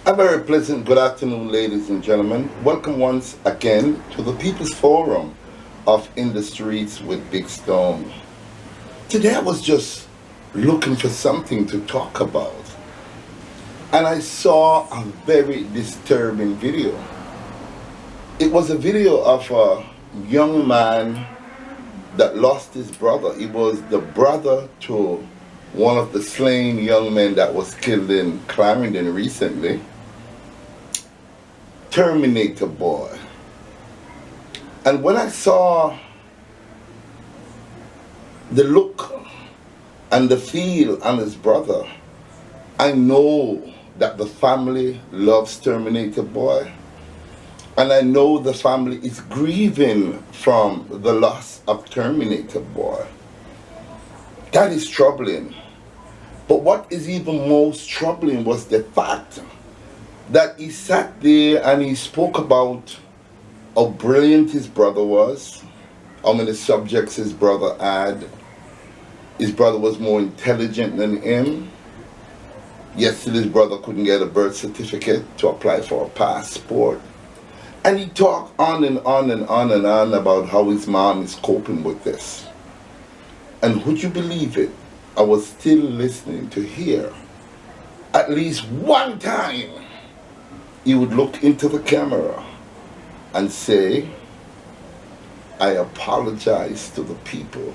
A very pleasant good afternoon, ladies and gentlemen. Welcome once again to the People's Forum of In the Streets with Big Stone. Today I was just looking for something to talk about, and I saw a very disturbing video. It was a video of a young man that lost his brother. He was the brother to one of the slain young men that was killed in Clarendon recently. Terminator boy. And when I saw the look and the feel on his brother, I know that the family loves Terminator boy. And I know the family is grieving from the loss of Terminator boy. That is troubling. But what is even most troubling was the fact that he sat there and he spoke about how brilliant his brother was, how many subjects his brother had. His brother was more intelligent than him. Yet still his brother couldn't get a birth certificate to apply for a passport. And he talked on and on and on and on about how his mom is coping with this. And would you believe it? I was still listening to hear at least one time he would look into the camera and say, I apologize to the people,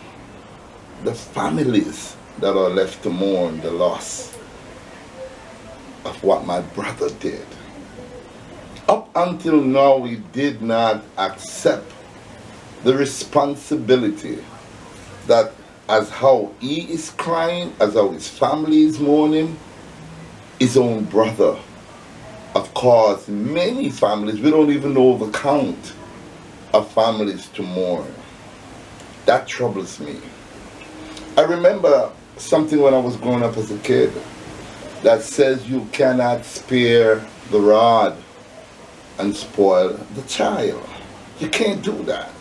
the families that are left to mourn the loss of what my brother did. Up until now, he did not accept the responsibility that as how he is crying, as how his family is mourning, his own brother. Of course, many families, we don't even know the count of families to mourn. That troubles me. I remember something when I was growing up as a kid that says you cannot spare the rod and spoil the child. You can't do that.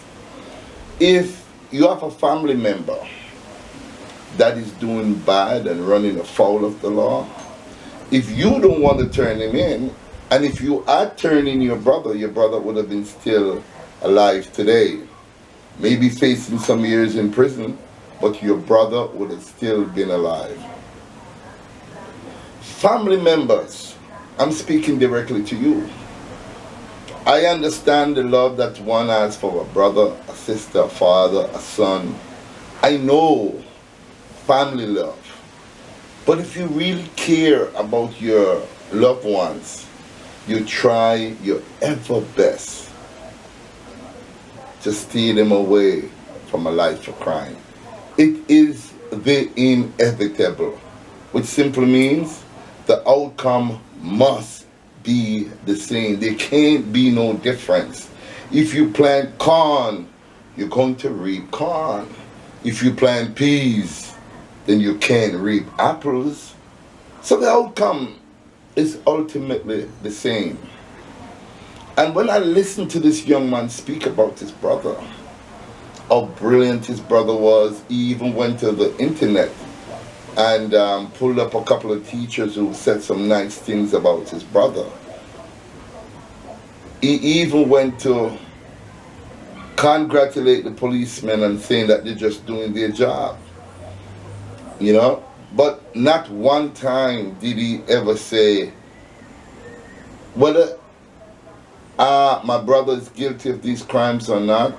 If you have a family member that is doing bad and running afoul of the law, if you don't want to turn him in, and if you are turning your brother would have been still alive today. Maybe facing some years in prison, but your brother would have still been alive. Family members, I'm speaking directly to you. I understand the love that one has for a brother, a sister, a father, a son. I know family love. But if you really care about your loved ones, you try your ever best to steer them away from a life of crime. It is the inevitable, which simply means the outcome must be the same. There can't be no difference. If you plant corn, you're going to reap corn. If you plant peas, then you can't reap apples. So the outcome is ultimately the same. And when I listened to this young man speak about his brother, how brilliant his brother was, he even went to the internet and pulled up a couple of teachers who said some nice things about his brother. He even went to congratulate the policemen and saying that they're just doing their job. You know, but not one time did he ever say whether my brother is guilty of these crimes or not,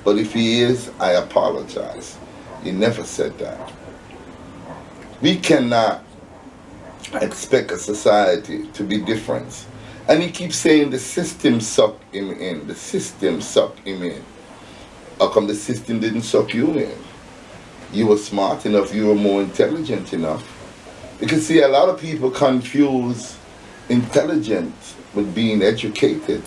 but if he is, I apologize. He never said that. We cannot expect a society to be different. And he keeps saying the system sucked him in, the system sucked him in. How come the system didn't suck you in? You were smart enough, you were more intelligent enough. Because see, a lot of people confuse intelligent with being educated.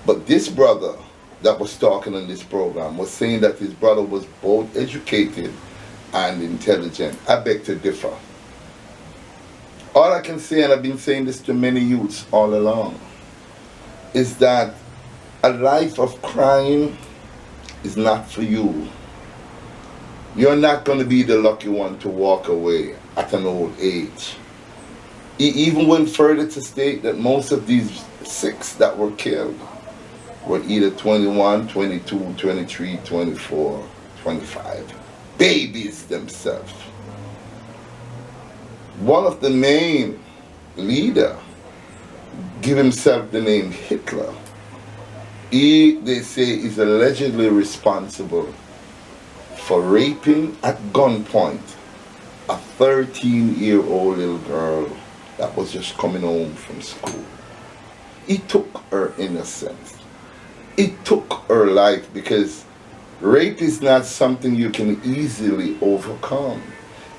But this brother that was talking on this program was saying that his brother was both educated and intelligent. I beg to differ. All I can say, and I've been saying this to many youths all along, is that a life of crime is not for you. You're not going to be the lucky one to walk away at an old age. He even went further to state that most of these 6 that were killed were either 21, 22, 23, 24, 25. Babies themselves. One of the main leader give himself the name Hitler. He, they say, is allegedly responsible for raping at gunpoint a 13-year-old little girl that was just coming home from school. He took her innocence. He took her life, because rape is not something you can easily overcome.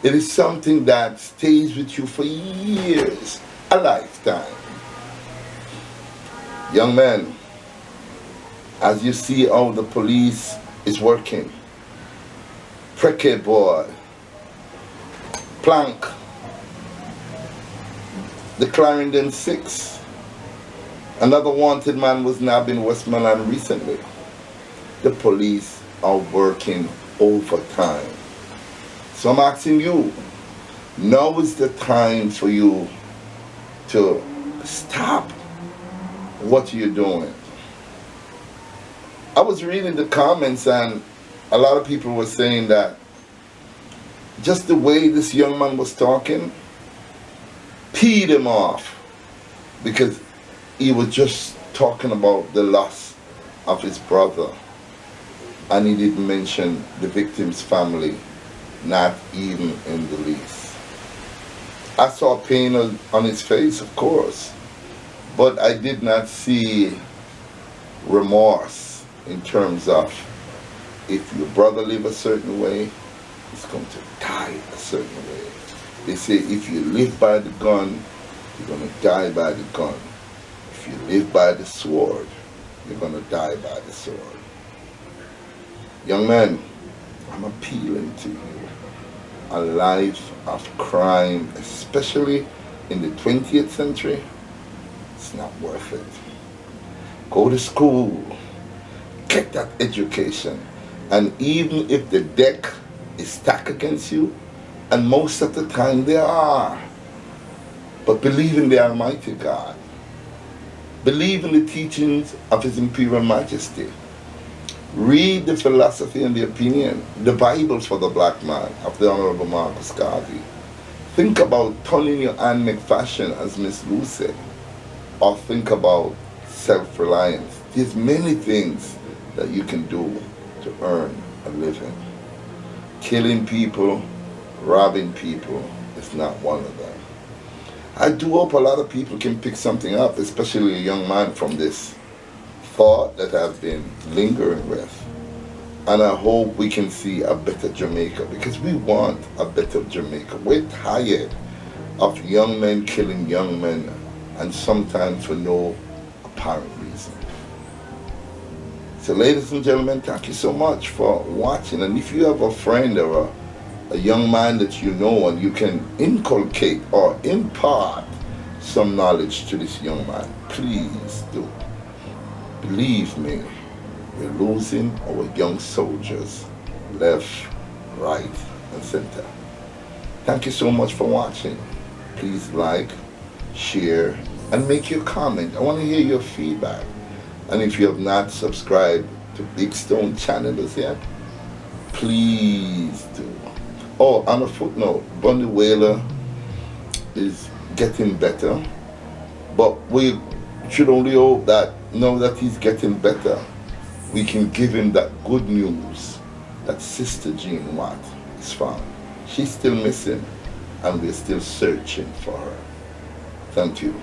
It is something that stays with you for years, a lifetime. Young men, as you see how the police is working, Preke boy, Plank, the Clarendon 6, another wanted man was nabbed in Westmoreland recently. The police are working overtime. So I'm asking you, now is the time for you to stop what you're doing. I was reading the comments, and a lot of people were saying that just the way this young man was talking peed him off, because he was just talking about the loss of his brother, and he didn't mention the victim's family, not even in the least. I saw pain on his face, of course, but I did not see remorse in terms of, if your brother live a certain way, he's going to die a certain way. They say if you live by the gun, you're going to die by the gun. If you live by the sword, you're going to die by the sword. Young man, I'm appealing to you. A life of crime, especially in the 20th century, it's not worth it. Go to school, get that education, and even if the deck is stacked against you, and most of the time they are, but believe in the Almighty God. Believe in the teachings of His Imperial Majesty. Read the philosophy and the opinion, the Bibles for the black man of the Honorable Marcus Garvey. Think about turning your hand make fashion, as Miss Lou said, or think about self-reliance. There's many things that you can do to earn a living. Killing people, robbing people is not one of them. I do hope a lot of people can pick something up, especially a young man, from this thought that I've been lingering with. And I hope we can see a better Jamaica, because we want a better Jamaica. We're tired of young men killing young men, and sometimes for no apparent reason. So ladies and gentlemen, thank you so much for watching. And if you have a friend or a young man that you know, and you can inculcate or impart some knowledge to this young man, please do. Believe me, we're losing our young soldiers left, right, and center. Thank you so much for watching. Please like, share, and make your comment. I want to hear your feedback. And if you have not subscribed to Big Stone channel as yet, please do. Oh, on a footnote, Bundy Wailer is getting better, but we should only hope that now that he's getting better, we can give him that good news that Sister Jean Watt is found. She's still missing, and we're still searching for her. Thank you.